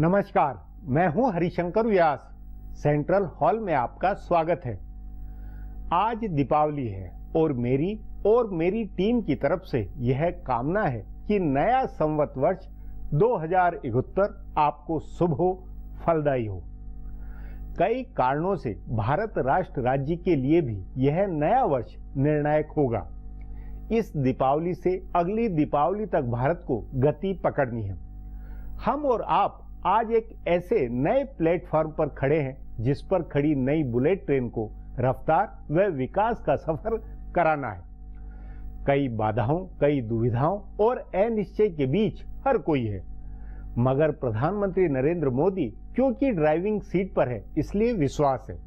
नमस्कार, मैं हूं हरिशंकर व्यास। सेंट्रल हॉल में आपका स्वागत है। आज दीपावली है और मेरी टीम की तरफ से यह कामना है कि नया संवत वर्ष 2071 आपको शुभ हो, फलदायी हो। कई कारणों से भारत राष्ट्र राज्य के लिए भी यह नया वर्ष निर्णायक होगा। इस दीपावली से अगली दीपावली तक भारत को गति पकड़नी है। हम और आप आज एक ऐसे नए प्लेटफॉर्म पर खड़े हैं जिस पर खड़ी नई बुलेट ट्रेन को रफ्तार व विकास का सफर कराना है। कई बाधाओं, कई दुविधाओं और अनिश्चय के बीच हर कोई है, मगर प्रधानमंत्री नरेंद्र मोदी क्योंकि ड्राइविंग सीट पर है, इसलिए विश्वास है।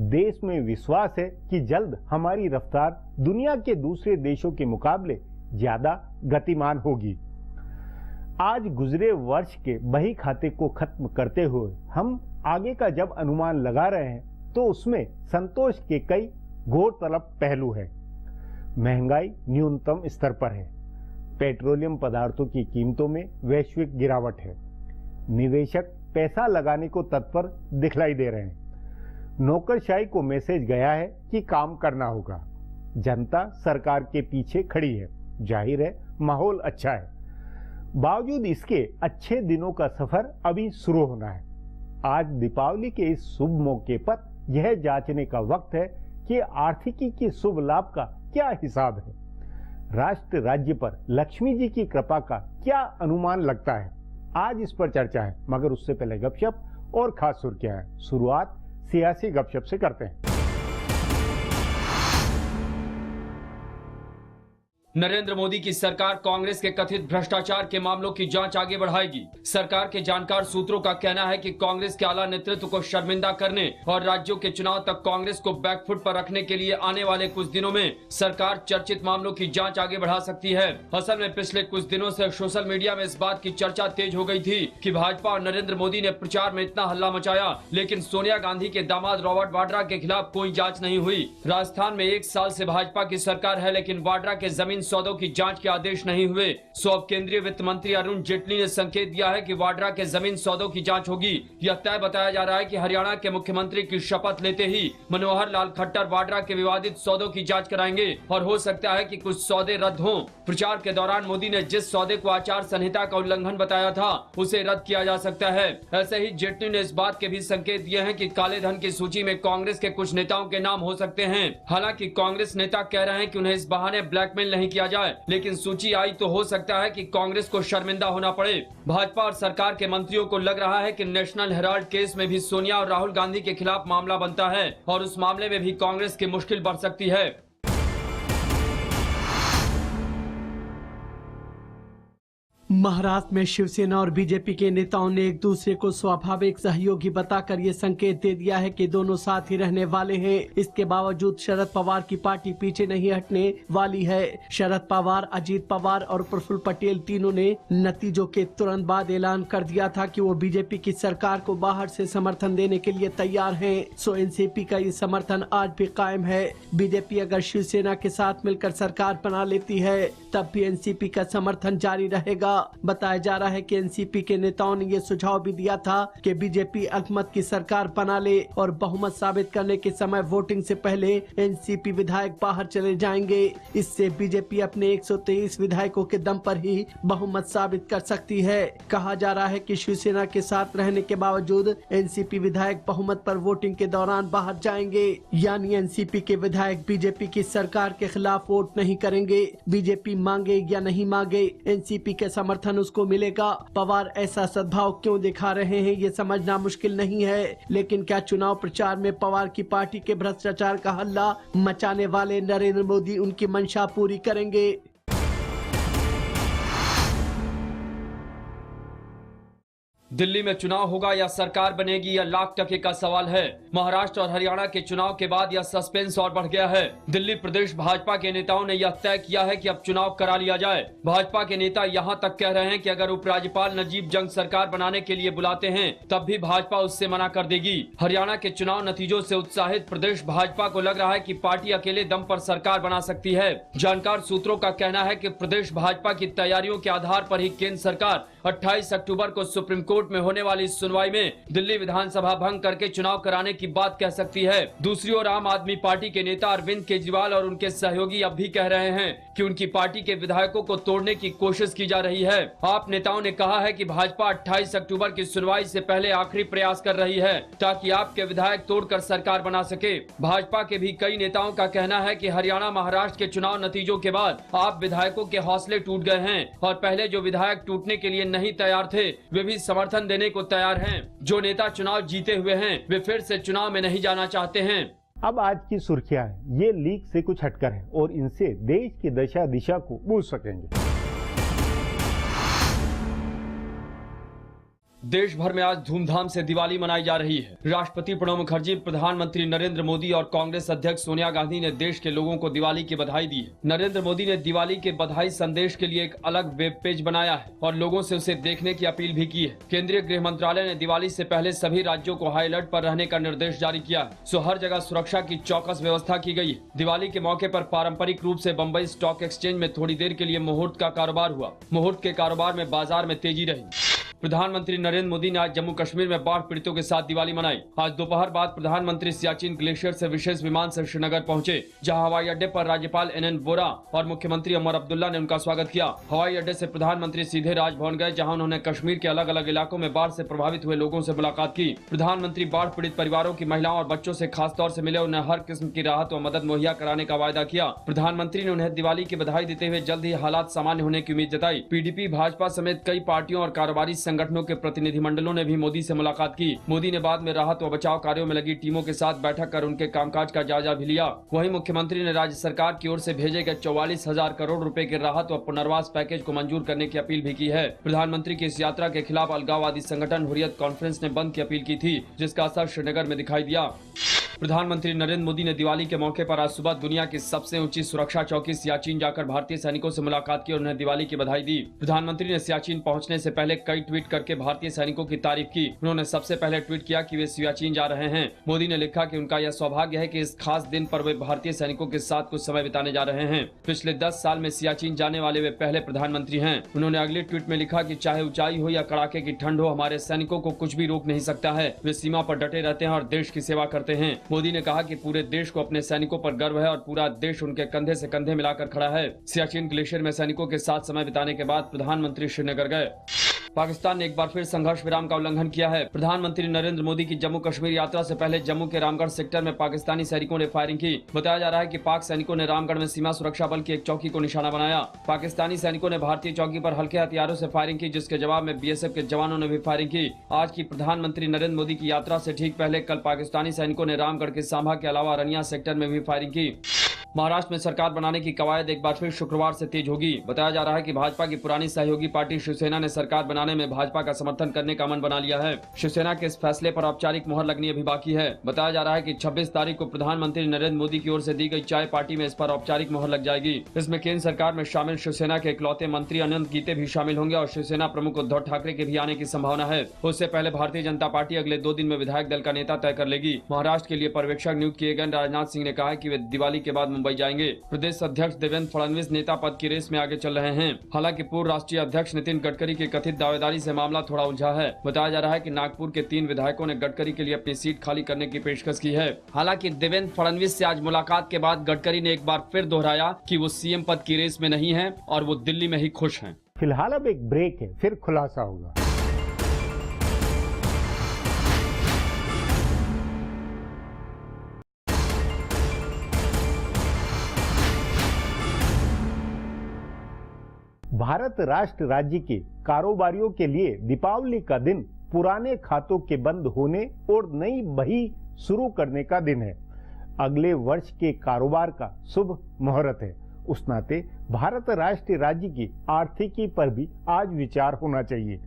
देश में विश्वास है कि जल्द हमारी रफ्तार दुनिया के दूसरे देशों के मुकाबले ज्यादा गतिमान होगी। आज गुजरे वर्ष के बही खाते को खत्म करते हुए हम आगे का जब अनुमान लगा रहे हैं तो उसमें संतोष के कई गौरतलब पहलू है। महंगाई न्यूनतम स्तर पर है। पेट्रोलियम पदार्थों की कीमतों में वैश्विक गिरावट है। निवेशक पैसा लगाने को तत्पर दिखलाई दे रहे हैं। नौकरशाही को मैसेज गया है कि काम करना होगा। जनता सरकार के पीछे खड़ी है। जाहिर है माहौल अच्छा है। बावजूद इसके अच्छे दिनों का सफर अभी शुरू होना है। आज दीपावली के इस शुभ मौके पर यह जांचने का वक्त है कि आर्थिकी के शुभ लाभ का क्या हिसाब है। राष्ट्र राज्य पर लक्ष्मी जी की कृपा का क्या अनुमान लगता है। आज इस पर चर्चा है, मगर उससे पहले गपशप और खास सुर्खियां हैं। शुरुआत सियासी गपशप से करते हैं। नरेंद्र मोदी की सरकार कांग्रेस के कथित भ्रष्टाचार के मामलों की जांच आगे बढ़ाएगी। सरकार के जानकार सूत्रों का कहना है कि कांग्रेस के आला नेतृत्व को शर्मिंदा करने और राज्यों के चुनाव तक कांग्रेस को बैकफुट पर रखने के लिए आने वाले कुछ दिनों में सरकार चर्चित मामलों की जांच आगे बढ़ा सकती है। असल में पिछले कुछ दिनों से सोशल मीडिया में इस बात की चर्चा तेज हो गई थी कि भाजपा और नरेंद्र मोदी ने प्रचार में इतना हल्ला मचाया, लेकिन सोनिया गांधी के दामाद रॉबर्ट वाड्रा के खिलाफ कोई जाँच नहीं हुई। राजस्थान में 1 साल से भाजपा की सरकार है, लेकिन वाड्रा के जमीन सौदों की जांच के आदेश नहीं हुए। सो अब केंद्रीय वित्त मंत्री अरुण जेटली ने संकेत दिया है कि वाड्रा के जमीन सौदों की जांच होगी। यह तय बताया जा रहा है कि हरियाणा के मुख्यमंत्री की शपथ लेते ही मनोहर लाल खट्टर वाड्रा के विवादित सौदों की जांच कराएंगे और हो सकता है कि कुछ सौदे रद्द हों। प्रचार के दौरान मोदी ने जिस सौदे को आचार संहिता का उल्लंघन बताया था उसे रद्द किया जा सकता है। ऐसे ही जेटली ने इस बात के भी संकेत दिए हैं कि काले धन की सूची में कांग्रेस के कुछ नेताओं के नाम हो सकते हैं। हालांकि कांग्रेस नेता कह रहे हैं कि उन्हें इस बहाने ब्लैकमेल नहीं किया जाए, लेकिन सूची आई तो हो सकता है कि कांग्रेस को शर्मिंदा होना पड़े। भाजपा और सरकार के मंत्रियों को लग रहा है कि नेशनल हेराल्ड केस में भी सोनिया और राहुल गांधी के खिलाफ मामला बनता है और उस मामले में भी कांग्रेस की मुश्किल बढ़ सकती है। महाराष्ट्र में शिवसेना और बीजेपी के नेताओं ने एक दूसरे को स्वाभाविक सहयोगी बताकर ये संकेत दे दिया है कि दोनों साथ ही रहने वाले हैं। इसके बावजूद शरद पवार की पार्टी पीछे नहीं हटने वाली है। शरद पवार, अजीत पवार और प्रफुल्ल पटेल तीनों ने नतीजों के तुरंत बाद ऐलान कर दिया था कि वो बीजेपी की सरकार को बाहर से समर्थन देने के लिए तैयार है। सो एनसीपी का ये समर्थन आज भी कायम है। बीजेपी अगर शिवसेना के साथ मिलकर सरकार बना लेती है तब भी एनसीपी का समर्थन जारी रहेगा। बताया जा रहा है कि एनसीपी के नेताओं ने यह सुझाव भी दिया था कि बीजेपी अल्पमत की सरकार बना ले और बहुमत साबित करने के समय वोटिंग से पहले एनसीपी विधायक बाहर चले जाएंगे। इससे बीजेपी अपने 123 विधायकों के दम पर ही बहुमत साबित कर सकती है। कहा जा रहा है कि शिवसेना के साथ रहने के बावजूद एनसीपी विधायक बहुमत पर वोटिंग के दौरान बाहर जाएंगे, यानी एनसीपी के विधायक बीजेपी की सरकार के खिलाफ वोट नहीं करेंगे। बीजेपी मांगे या नहीं मांगे, एनसीपी के समर्थन उसको मिलेगा। पवार ऐसा सद्भाव क्यों दिखा रहे हैं ये समझना मुश्किल नहीं है, लेकिन क्या चुनाव प्रचार में पवार की पार्टी के भ्रष्टाचार का हल्ला मचाने वाले नरेंद्र मोदी उनकी मंशा पूरी करेंगे? दिल्ली में चुनाव होगा या सरकार बनेगी, यह लाख टके का सवाल है। महाराष्ट्र और हरियाणा के चुनाव के बाद यह सस्पेंस और बढ़ गया है। दिल्ली प्रदेश भाजपा के नेताओं ने यह तय किया है कि अब चुनाव करा लिया जाए। भाजपा के नेता यहां तक कह रहे हैं कि अगर उपराज्यपाल नजीब जंग सरकार बनाने के लिए बुलाते हैं तब भी भाजपा उससे मना कर देगी। हरियाणा के चुनाव नतीजों से उत्साहित प्रदेश भाजपा को लग रहा है कि पार्टी अकेले दम पर सरकार बना सकती है। जानकार सूत्रों का कहना है कि प्रदेश भाजपा की तैयारियों के आधार पर ही केंद्र सरकार 28 अक्टूबर को सुप्रीम कोर्ट कोर्ट में होने वाली इस सुनवाई में दिल्ली विधानसभा भंग करके चुनाव कराने की बात कह सकती है। दूसरी ओर आम आदमी पार्टी के नेता अरविंद केजरीवाल और उनके सहयोगी अब भी कह रहे हैं कि उनकी पार्टी के विधायकों को तोड़ने की कोशिश की जा रही है। आप नेताओं ने कहा है कि भाजपा 28 अक्टूबर की सुनवाई से पहले आखिरी प्रयास कर रही है ताकि आपके विधायक तोड़कर सरकार बना सके। भाजपा के भी कई नेताओं का कहना है कि हरियाणा महाराष्ट्र के चुनाव नतीजों के बाद आप विधायकों के हौसले टूट गए हैं और पहले जो विधायक टूटने के लिए नहीं तैयार थे वे भी समर्थन देने को तैयार हैं। जो नेता चुनाव जीते हुए हैं वे फिर से चुनाव में नहीं जाना चाहते हैं। अब आज की सुर्खियां हैं, ये लीक से कुछ हटकर है और इनसे देश की दशा दिशा को बूझ सकेंगे। देश भर में आज धूमधाम से दिवाली मनाई जा रही है। राष्ट्रपति प्रणब मुखर्जी, प्रधानमंत्री नरेंद्र मोदी और कांग्रेस अध्यक्ष सोनिया गांधी ने देश के लोगों को दिवाली की बधाई दी है। नरेंद्र मोदी ने दिवाली के बधाई संदेश के लिए एक अलग वेब पेज बनाया है और लोगों से उसे देखने की अपील भी की है। केंद्रीय गृह मंत्रालय ने दिवाली से पहले सभी राज्यों को हाई अलर्ट पर रहने का निर्देश जारी किया है, सो हर जगह सुरक्षा की चौकस व्यवस्था की गई है। दिवाली के मौके पर पारंपरिक रूप से बम्बई स्टॉक एक्सचेंज में थोड़ी देर के लिए मुहूर्त का कारोबार हुआ। मुहूर्त के कारोबार में बाजार में तेजी रही। प्रधानमंत्री नरेंद्र मोदी ने आज जम्मू कश्मीर में बाढ़ पीड़ितों के साथ दिवाली मनाई। आज दोपहर बाद प्रधानमंत्री सियाचिन ग्लेशियर से विशेष विमान से श्रीनगर पहुंचे, जहां हवाई अड्डे पर राज्यपाल NN वोरा और मुख्यमंत्री उमर अब्दुल्ला ने उनका स्वागत किया। हवाई अड्डे से प्रधानमंत्री सीधे राजभवन गए, जहां उन्होंने कश्मीर के अलग अलग इलाकों में बाढ़ से प्रभावित हुए लोगों से मुलाकात की। प्रधानमंत्री बाढ़ पीड़ित परिवारों की महिलाओं और बच्चों से खास तौर से मिले, उन्हें हर किस्म की राहत और मदद मुहैया कराने का वायदा किया। प्रधानमंत्री ने उन्हें दिवाली की बधाई देते हुए जल्द ही हालात सामान्य होने की उम्मीद जताई। PDP, भाजपा समेत कई पार्टियों और कारोबारी संगठनों के प्रतिनिधिमंडलों ने भी मोदी से मुलाकात की। मोदी ने बाद में राहत व बचाव कार्यों में लगी टीमों के साथ बैठक कर उनके कामकाज का जायजा भी लिया। वहीं मुख्यमंत्री ने राज्य सरकार की ओर से भेजे गए 44,000 करोड़ रुपए के राहत व पुनर्वास पैकेज को मंजूर करने की अपील भी की है। प्रधानमंत्री की इस यात्रा के खिलाफ अलगाववादी संगठन हुर्रियत कॉन्फ्रेंस ने बंद की अपील की थी, जिसका असर श्रीनगर में दिखाई दिया। प्रधानमंत्री नरेंद्र मोदी ने दिवाली के मौके पर आज सुबह दुनिया की सबसे ऊंची सुरक्षा चौकी सियाचिन जाकर भारतीय सैनिकों से मुलाकात की और उन्हें दिवाली की बधाई दी। प्रधानमंत्री ने सियाचिन पहुंचने से पहले कई ट्वीट करके भारतीय सैनिकों की तारीफ की। उन्होंने सबसे पहले ट्वीट किया कि वे सियाचिन जा रहे हैं। मोदी ने लिखा कि उनका यह सौभाग्य है कि इस खास दिन पर वे भारतीय सैनिकों के साथ कुछ समय बिताने जा रहे हैं। पिछले 10 साल में सियाचिन जाने वाले वे पहले प्रधानमंत्री हैं। उन्होंने अगले ट्वीट में लिखा कि चाहे ऊंचाई हो या कड़ाके की ठंड हो, हमारे सैनिकों को कुछ भी रोक नहीं सकता है। वे सीमा पर डटे रहते हैं और देश की सेवा करते हैं। मोदी ने कहा कि पूरे देश को अपने सैनिकों पर गर्व है और पूरा देश उनके कंधे से कंधे मिलाकर खड़ा है। सियाचिन ग्लेशियर में सैनिकों के साथ समय बिताने के बाद प्रधानमंत्री श्रीनगर गए। पाकिस्तान ने एक बार फिर संघर्ष विराम का उल्लंघन किया है। प्रधानमंत्री नरेंद्र मोदी की जम्मू कश्मीर यात्रा से पहले जम्मू के रामगढ़ सेक्टर में पाकिस्तानी सैनिकों ने फायरिंग की। बताया जा रहा है कि पाक सैनिकों ने रामगढ़ में सीमा सुरक्षा बल की एक चौकी को निशाना बनाया। पाकिस्तानी सैनिकों ने भारतीय चौकी पर हल्के हथियारों से फायरिंग की, जिसके जवाब में BSF के जवानों ने भी फायरिंग की। आज की प्रधानमंत्री नरेंद्र मोदी की यात्रा से ठीक पहले कल पाकिस्तानी सैनिकों ने रामगढ़ के सांभा के अलावा रनिया सेक्टर में भी फायरिंग की। महाराष्ट्र में सरकार बनाने की कवायद एक बार फिर शुक्रवार से तेज होगी। बताया जा रहा है कि भाजपा की पुरानी सहयोगी पार्टी शिवसेना ने सरकार बनाने में भाजपा का समर्थन करने का मन बना लिया है। शिवसेना के इस फैसले पर औपचारिक मोहर लगनी अभी बाकी है। बताया जा रहा है कि 26 तारीख को प्रधानमंत्री नरेंद्र मोदी की ओर से दी गई चाय पार्टी में इस पर औपचारिक मोहर लग जाएगी। इसमें केंद्र सरकार में शामिल शिवसेना के इकलौते मंत्री अनंत गीते भी शामिल होंगे और शिवसेना प्रमुख उद्धव ठाकरे के भी आने की संभावना है। उससे पहले भारतीय जनता पार्टी अगले 2 दिन में विधायक दल का नेता तय कर लेगी। महाराष्ट्र के लिए पर्यवेक्षक नियुक्त किए गए राजनाथ सिंह ने कहा है कि वे दिवाली के बाद मुंबई जाएंगे। प्रदेश अध्यक्ष देवेंद्र फडणवीस नेता पद की रेस में आगे चल रहे हैं। हालांकि पूर्व राष्ट्रीय अध्यक्ष नितिन गडकरी की कथित दावेदारी से मामला थोड़ा उलझा है। बताया जा रहा है कि नागपुर के 3 विधायकों ने गडकरी के लिए अपनी सीट खाली करने की पेशकश की है। हालांकि देवेंद्र फडणवीस से आज मुलाकात के बाद गडकरी ने एक बार फिर दोहराया कि वो CM पद की रेस में नहीं है और वो दिल्ली में ही खुश हैं। फिलहाल अब एक ब्रेक है, फिर खुलासा होगा। भारत राष्ट्र राज्य के कारोबारियों के लिए दीपावली का दिन पुराने खातों के बंद होने और नई बही शुरू करने का दिन है। अगले वर्ष के कारोबार का शुभ मुहूर्त है। उस नाते भारत राष्ट्र राज्य की आर्थिकी पर भी आज विचार होना चाहिए।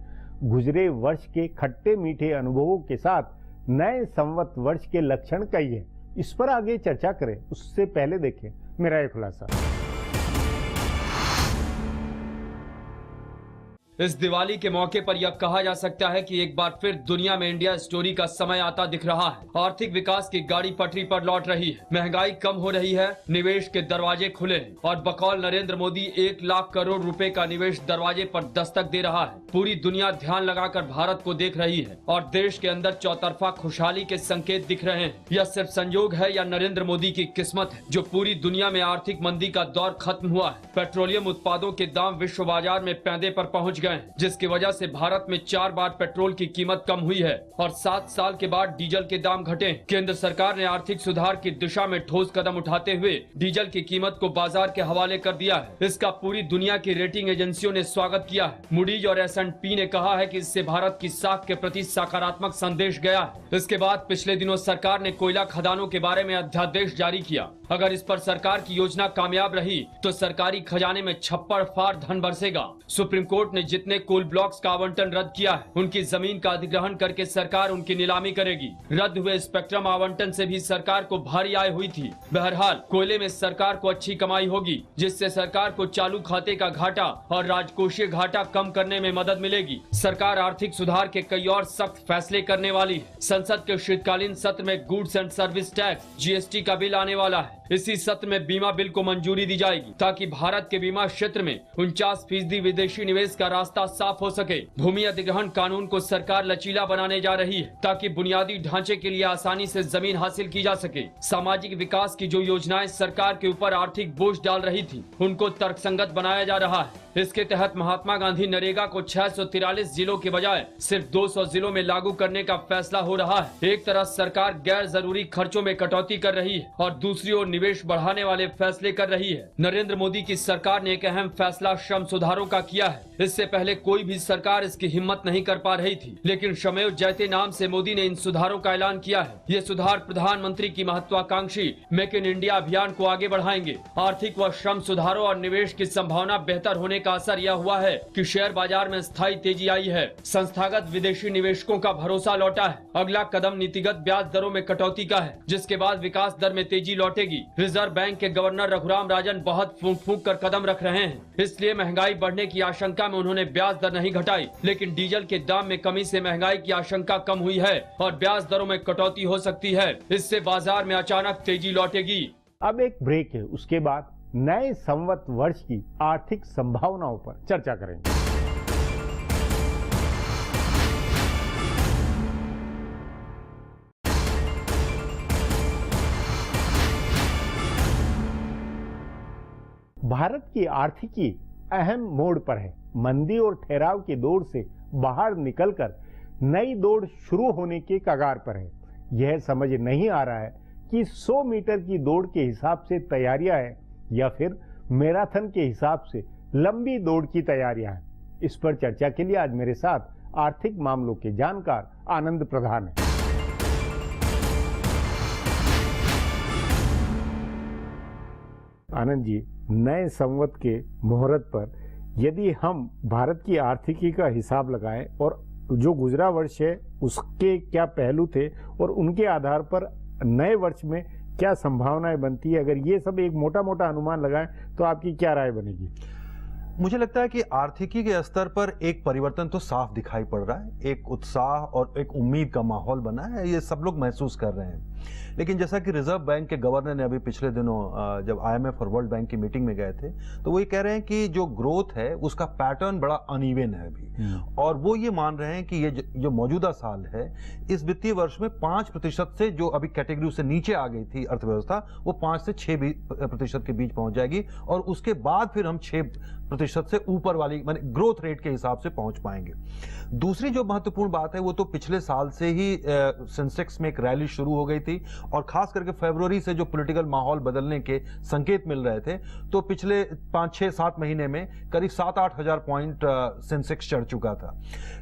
गुजरे वर्ष के खट्टे मीठे अनुभवों के साथ नए संवत वर्ष के लक्षण कई है। इस पर आगे चर्चा करें, उससे पहले देखें मेरा एक खुलासा। इस दिवाली के मौके पर यह कहा जा सकता है कि एक बार फिर दुनिया में इंडिया स्टोरी का समय आता दिख रहा है। आर्थिक विकास की गाड़ी पटरी पर लौट रही है, महंगाई कम हो रही है, निवेश के दरवाजे खुले हैं और बकौल नरेंद्र मोदी 1 लाख करोड़ रुपए का निवेश दरवाजे पर दस्तक दे रहा है। पूरी दुनिया ध्यान लगाकर भारत को देख रही है और देश के अंदर चौतरफा खुशहाली के संकेत दिख रहे हैं। यह सिर्फ संयोग है या नरेंद्र मोदी की किस्मत है जो पूरी दुनिया में आर्थिक मंदी का दौर खत्म हुआ है। पेट्रोलियम उत्पादों के दाम विश्व बाजार में पैंदे पर पहुंच गए हैं, जिसकी वजह से भारत में 4 बार पेट्रोल की कीमत कम हुई है और 7 साल के बाद डीजल के दाम घटे। केंद्र सरकार ने आर्थिक सुधार की दिशा में ठोस कदम उठाते हुए डीजल की कीमत को बाजार के हवाले कर दिया है। इसका पूरी दुनिया की रेटिंग एजेंसियों ने स्वागत किया है। मूडीज और S&P ने कहा है कि इससे भारत की साख के प्रति सकारात्मक संदेश गया है। इसके बाद पिछले दिनों सरकार ने कोयला खदानों के बारे में अध्यादेश जारी किया। अगर इस पर सरकार की योजना कामयाब रही तो सरकारी खजाने में छप्पड़ फाड़ धन बरसेगा। सुप्रीम कोर्ट ने जितने कोल ब्लॉक्स का आवंटन रद्द किया है, उनकी जमीन का अधिग्रहण करके सरकार उनकी नीलामी करेगी। रद्द हुए स्पेक्ट्रम आवंटन से भी सरकार को भारी आय हुई थी। बहरहाल कोयले में सरकार को अच्छी कमाई होगी, जिससे सरकार को चालू खाते का घाटा और राजकोषीय घाटा कम करने में मदद मिलेगी। सरकार आर्थिक सुधार के कई और सख्त फैसले करने वाली है। संसद के शीतकालीन सत्र में goods and service tax GST का बिल आने वाला है। इसी सत्र में बीमा बिल को मंजूरी दी जाएगी ताकि भारत के बीमा क्षेत्र में 49% विदेशी निवेश का रास्ता साफ हो सके। भूमि अधिग्रहण कानून को सरकार लचीला बनाने जा रही है ताकि बुनियादी ढांचे के लिए आसानी से जमीन हासिल की जा सके। सामाजिक विकास की जो योजनाएं सरकार के ऊपर आर्थिक बोझ डाल रही थी, उनको तर्कसंगत बनाया जा रहा है। इसके तहत महात्मा गांधी नरेगा को 643 जिलों के बजाय सिर्फ 200 जिलों में लागू करने का फैसला हो रहा है। एक तरफ सरकार गैर जरूरी खर्चों में कटौती कर रही है और दूसरी ओर निवेश बढ़ाने वाले फैसले कर रही है। नरेंद्र मोदी की सरकार ने एक अहम फैसला श्रम सुधारों का किया है। इससे पहले कोई भी सरकार इसकी हिम्मत नहीं कर पा रही थी, लेकिन श्रमेव जयते नाम से मोदी ने इन सुधारों का ऐलान किया है। ये सुधार प्रधानमंत्री की महत्वाकांक्षी मेक इन इंडिया अभियान को आगे बढ़ाएंगे। आर्थिक व श्रम सुधारों और निवेश की संभावना बेहतर होने का असर यह हुआ है कि शेयर बाजार में स्थायी तेजी आई है। संस्थागत विदेशी निवेशकों का भरोसा लौटा है। अगला कदम नीतिगत ब्याज दरों में कटौती का है, जिसके बाद विकास दर में तेजी लौटेगी। रिजर्व बैंक के गवर्नर रघुराम राजन बहुत फूंक कर कदम रख रहे हैं, इसलिए महंगाई बढ़ने की आशंका में उन्होंने ब्याज दर नहीं घटाई। लेकिन डीजल के दाम में कमी से महंगाई की आशंका कम हुई है और ब्याज दरों में कटौती हो सकती है। इससे बाजार में अचानक तेजी लौटेगी। अब एक ब्रेक है, उसके बाद नए संवत वर्ष की आर्थिक संभावनाओं पर चर्चा करेंगे। भारत की आर्थिकी अहम मोड़ पर है। मंदी और ठहराव की दौड़ से बाहर निकलकर नई दौड़ शुरू होने के कगार पर है। यह समझ नहीं आ रहा है कि 100 मीटर की दौड़ के हिसाब से तैयारियां हैं या फिर मैराथन के हिसाब से लंबी दौड़ की तैयारियां हैं। इस पर चर्चा के लिए आज मेरे साथ आर्थिक मामलों के जानकार आनंद प्रधान हैं। आनंद जी, नए संवत के मुहूर्त पर यदि हम भारत की आर्थिकी का हिसाब लगाएं और जो गुजरा वर्ष है उसके क्या पहलू थे और उनके आधार पर नए वर्ष में क्या संभावनाएं बनती है, अगर ये सब एक मोटा मोटा अनुमान लगाएं तो आपकी क्या राय बनेगी? मुझे लगता है कि आर्थिकी के स्तर पर एक परिवर्तन तो साफ दिखाई पड़ रहा है। एक उत्साह और एक उम्मीद का माहौल बना है, ये सब लोग महसूस कर रहे हैं। लेकिन जैसा कि रिजर्व बैंक के गवर्नर ने अभी पिछले दिनों जब IMF और वर्ल्ड बैंक की मीटिंग में गए थे, तो वो ये कह रहे हैं कि जो ग्रोथ है उसका पैटर्न बड़ा अनइवन है अभी, और वो ये मान रहे हैं कि ये जो मौजूदा साल है इस वित्तीय वर्ष में 5% से जो अभी कैटेगरी से नीचे आ गई थी अर्थव्यवस्था, वो 5 से 6% के बीच पहुंच जाएगी और उसके बाद फिर हम 6% से ऊपर वाली माने ग्रोथ रेट के हिसाब से पहुंच पाएंगे। दूसरी जो महत्वपूर्ण बात है वो तो पिछले साल से ही सेंसेक्स में एक रैली शुरू हो गई थी और खास करके फरवरी से जो पॉलिटिकल माहौल बदलने के संकेत मिल रहे थे, तो पिछले 5, 6, 7 महीने में करीब 7-8 हजार पॉइंट सेंसेक्स चढ़ चुका था।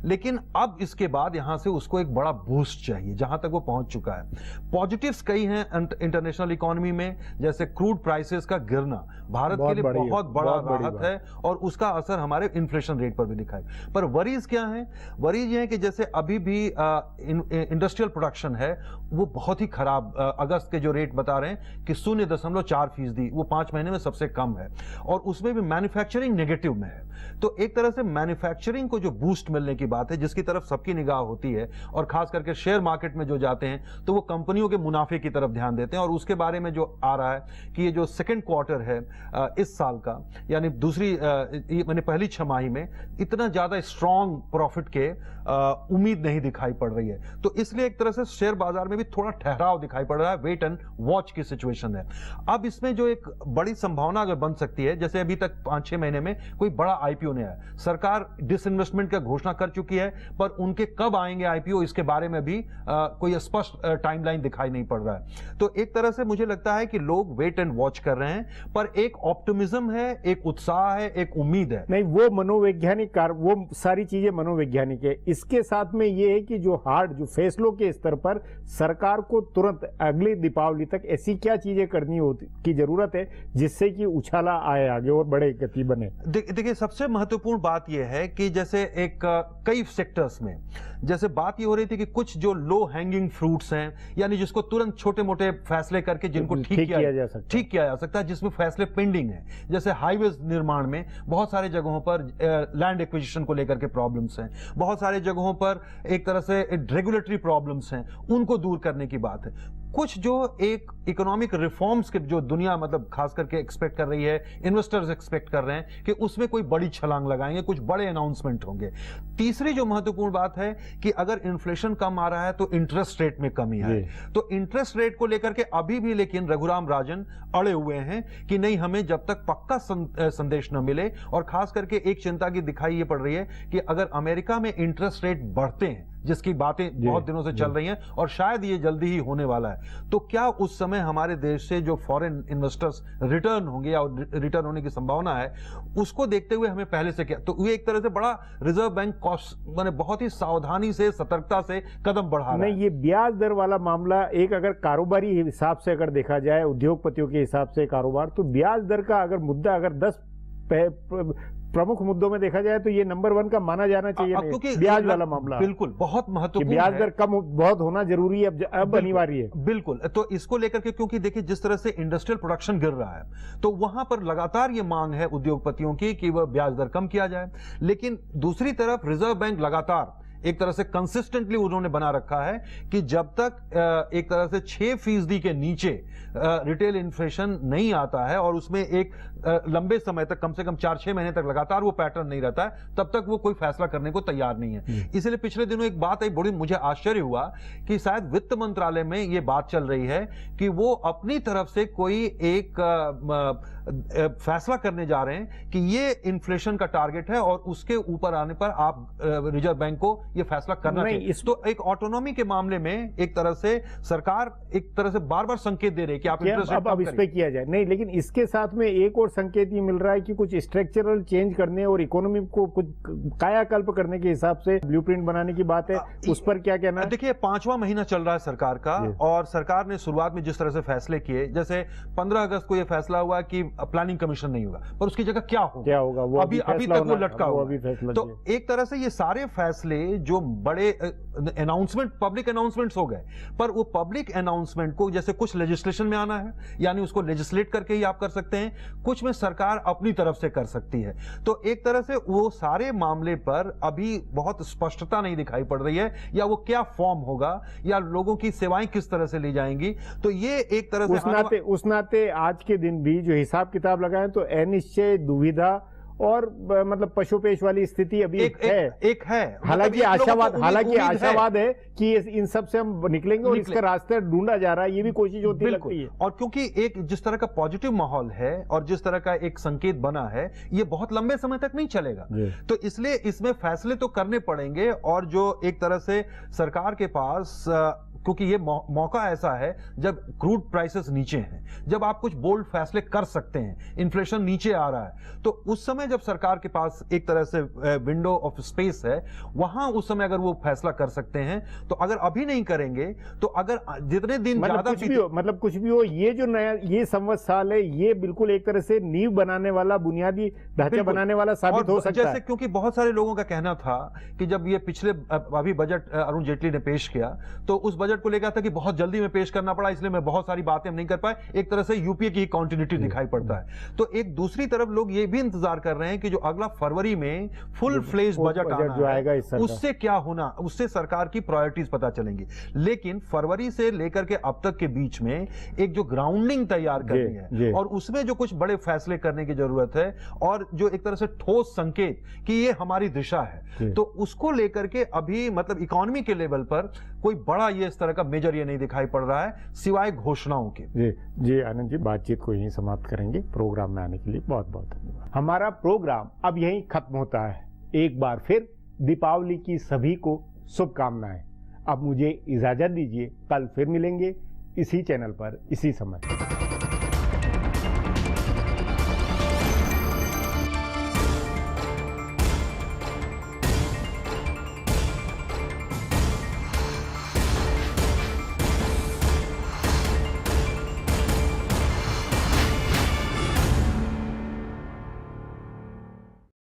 लेकिन अब इसके बाद यहां से उसको एक बड़ा बूस्ट चाहिए, जहां तक वो पहुंच चुका है। पॉजिटिव्स कई हैं इंटरनेशनल इकोनॉमी में, जैसे क्रूड प्राइसेस का गिरना भारत के लिए बहुत बड़ा राहत है और उसका असर हमारे इन्फ्लेशन रेट पर भी दिखाई। पर वरीज क्या है? वरीज ये है कि जैसे अभी भी इंडस्ट्रियल प्रोडक्शन है वो बहुत ही खराब। अगस्त के जो रेट बता रहे हैं कि 0.4%, वो 5 महीने में सबसे कम है, और उसमें भी मैन्युफैक्चरिंग नेगेटिव में है। तो एक तरह से मैन्युफैक्चरिंग को जो बूस्ट मिलने की बात है, जिसकी तरफ सबकी निगाह होती है, और खास करके शेयर मार्केट में जो जाते हैं तो वो कंपनियों के मुनाफे की तरफ ध्यान देते हैं। और उसके बारे में जो आ रहा है कि ये जो सेकेंड क्वार्टर है इस साल का, यानी मैंने पहली छमाही में इतना ज्यादा स्ट्रॉन्ग प्रॉफिट के उम्मीद नहीं दिखाई पड़ रही है। तो इसलिए एक तरह से शेयर बाजार में भी थोड़ा ठहराव दिखाई पड़ रहा है, वेट एंड वॉच की सिचुएशन है। अब इसमें जो एक बड़ी संभावना अगर बन सकती है, जैसे अभी तक 5-6 महीने में कोई बड़ा आईपीओ नहीं आया, सरकार डिसइन्वेस्टमेंट का घोषणा कर चुकी है, पर उनके कब आएंगे आईपीओ इसके बारे में भी कोई स्पष्ट टाइमलाइन दिखाई नहीं पड़ रहा है। तो एक तरह से मुझे लगता है कि लोग वेट एंड वॉच कर रहे हैं, पर एक ऑप्टिमिज्म है, एक उत्साह है, एक उम्मीद है। नहीं, वो मनोवैज्ञानिक वो सारी चीजें मनोवैज्ञानिक है। इसके साथ में ये है कि जो फैसलों के स्तर पर सरकार को तुरंत अगली दीपावली तक ऐसी क्या चीजें करनी की जरूरत है जिससे कि उछाला आए आगे और बड़े गति बने। देखिए, सबसे महत्वपूर्ण बात यह है कि जैसे कई सेक्टर्स में जैसे बात ये हो रही थी कि कुछ जो लो हैंगिंग फ्रूट्स हैं, यानी जिसको तुरंत छोटे मोटे फैसले करके जिनको ठीक किया जा सकता है, जिसमें फैसले पेंडिंग है। जैसे हाईवे निर्माण में बहुत सारे जगहों पर लैंड एक्विजिशन को लेकर के प्रॉब्लम्स हैं, बहुत सारे जगहों पर एक तरह से रेगुलेटरी प्रॉब्लम्स हैं, उनको दूर करने की बात है। कुछ जो एक इकोनॉमिक रिफॉर्म्स के जो दुनिया मतलब खास करके एक्सपेक्ट कर रही है, इन्वेस्टर्स एक्सपेक्ट कर रहे हैं कि उसमें कोई बड़ी छलांग लगाएंगे, कुछ बड़े अनाउंसमेंट होंगे। तीसरी जो महत्वपूर्ण बात है कि अगर इन्फ्लेशन कम आ रहा है तो इंटरेस्ट रेट में कमी है। तो इंटरेस्ट रेट को लेकर के अभी भी लेकिन रघुराम राजन अड़े हुए हैं कि नहीं, हमें जब तक पक्का संदेश न मिले। और खास करके एक चिंता की दिखाई ये पड़ रही है कि अगर अमेरिका में इंटरेस्ट रेट बढ़ते हैं, जिसकी बातें बहुत दिनों से चल रही हैं और शायद ये जल्दी ही होने वाला है, तो क्या उस समय हमारे देश से जो फॉरेन इन्वेस्टर्स रिटर्न होंगे या रिटर्न होने की संभावना है, उसको देखते हुए हमें पहले से क्या, तो ये एक तरह से बड़ा रिजर्व बैंक माने बहुत ही सावधानी से, सतर्कता से कदम बढ़ा रहा है। नहीं, ये ब्याज दर वाला मामला एक अगर कारोबारी हिसाब से अगर देखा जाए, उद्योगपतियों के हिसाब से कारोबार, तो ब्याज दर का अगर मुद्दा अगर 10 प्रमुख मुद्दों में देखा जाए तो ये नंबर 1 का माना जाना चाहिए। क्योंकि ब्याज वाला मामला बिल्कुल बहुत महत्वपूर्ण, ब्याज दर कम बहुत होना जरूरी है, अब अनिवार्य है। बिल्कुल, तो इसको लेकर के क्योंकि देखिए जिस तरह से इंडस्ट्रियल प्रोडक्शन गिर रहा है, तो वहां पर लगातार ये मांग है उद्योगपतियों की कि वह ब्याज दर कम किया जाए। लेकिन दूसरी तरफ रिजर्व बैंक लगातार एक तरह से कंसिस्टेंटली उन्होंने बना रखा है कि जब तक एक तरह से 6% के नीचे रिटेल इन्फ्लेशन नहीं आता है और उसमें एक लंबे समय तक, कम से कम 4-6 महीने तक लगातार वो पैटर्न नहीं रहता है, तब तक वो कोई फैसला करने को तैयार नहीं है। इसलिए पिछले दिनों एक बात आई, बड़ी मुझे आश्चर्य हुआ कि शायद वित्त मंत्रालय में ये बात चल रही है कि वो अपनी तरफ से कोई एक फैसला करने जा रहे हैं कि ये इन्फ्लेशन का टारगेट है और उसके ऊपर आने पर आप रिजर्व बैंक को ये फैसला करना चाहिए। तो एक ऑटोनॉमी के मामले में एक तरह से सरकार एक तरह से बार बार संकेत दे रही है कि आप इंटरेस्ट रेट अब इस पे किया जाए। नहीं, लेकिन इसके साथ में एक और संकेत ये मिल रहा है कि कुछ स्ट्रक्चरल चेंज करने और इकोनॉमी को कुछ कायाकल्प करने के हिसाब से ब्लूप्रिंट बनाने की बात है, उस पर क्या कहना है? देखिए, 5वां महीना चल रहा है सरकार का, और सरकार ने शुरुआत में जिस तरह से फैसले किए, जैसे 15 अगस्त को यह फैसला हुआ कि प्लानिंग कमीशन नहीं होगा, पर उसकी जगह क्या होगा वो अभी तक वो लटका हुआ। तो एक तरह से ये सारे फैसले जो बड़े अनाउंसमेंट, पब्लिक अनाउंसमेंट्स हो गए, पर वो पब्लिक अनाउंसमेंट को जैसे कुछ लेजिस्लेशन में आना है, यानी उसको लेजिस्लेट करके ही आप कर सकते हैं, कुछ में सरकार अपनी तरफ से कर सकती है। तो एक तरह से वो सारे मामले पर अभी बहुत स्पष्टता नहीं दिखाई पड़ रही है, या वो क्या फॉर्म होगा या लोगों की सेवाएं किस तरह से ली जाएंगी। तो ये एक तरह से उस नाते आज के दिन भी जो हिसाब किताब लगाएं तो अनिश्चय, दुविधा और मतलब पशुपेश वाली स्थिति अभी एक है। हालांकि आशावाद है कि इन सब से हम निकलेंगे और इसका रास्ता ढूंढा जा रहा है, ये भी कोशिश होती लगती है। और क्योंकि एक जिस तरह का पॉजिटिव माहौल है और जिस तरह का एक संकेत बना है, ये बहुत लंबे समय तक नहीं चलेगा, तो इसलिए इसमें फैसले तो करने पड़ेंगे। और जो एक तरह से सरकार के पास, क्योंकि ये मौका ऐसा है जब क्रूड प्राइसेस नीचे हैं, जब आप कुछ बोल्ड फैसले कर सकते हैं, इन्फ्लेशन नीचे आ रहा है, तो उस समय जब सरकार के पास एक तरह से विंडो ऑफ स्पेस है, वहां उस समय अगर वो फैसला कर सकते हैं। तो अगर अभी नहीं करेंगे तो अगर जितने दिन ज्यादा कुछ भी हो, ये जो नया ये संवत साल है, ये बिल्कुल एक तरह से नींव बनाने वाला, बुनियादी ढांचा बनाने वाला साबित हो सकता है। क्योंकि बहुत सारे लोगों का कहना था कि जब ये पिछले अभी बजट अरुण जेटली ने पेश किया, तो उस बजट बजट को लेकर था कि बहुत जल्दी में पेश करना पड़ा, इसलिए मैं बहुत सारी बातें हम नहीं कर पाए। एक तरह से यूपीए की कंटिन्यूटी दिखाई पड़ता है। तो एक दूसरी तरफ लोग ये भी इंतजार कर रहे हैं कि जो अगला फरवरी में फुल फ्लेज बजट आना है, उससे क्या होना, उससे सरकार की प्रायोरिटीज पता चलेंगी। लेकिन फरवरी से लेकर के अब तक के बीच में एक जो ग्राउंडिंग तैयार करनी है और उसमें जो कुछ बड़े फैसले करने की जरूरत है और जो एक तरह से ठोस संकेत कि ये हमारी दिशा है, तो उसको लेकर के अभी मतलब इकोनॉमी के लेवल पर कोई बड़ा ये इस तरह का मेजर ये नहीं दिखाई पड़ रहा है सिवाय घोषणाओं के। जी आनंद जी, बातचीत को यहीं समाप्त करेंगे। प्रोग्राम में आने के लिए बहुत बहुत धन्यवाद। हमारा प्रोग्राम अब यहीं खत्म होता है। एक बार फिर दीपावली की सभी को शुभकामनाएं। अब मुझे इजाजत दीजिए, कल फिर मिलेंगे इसी चैनल पर इसी समय।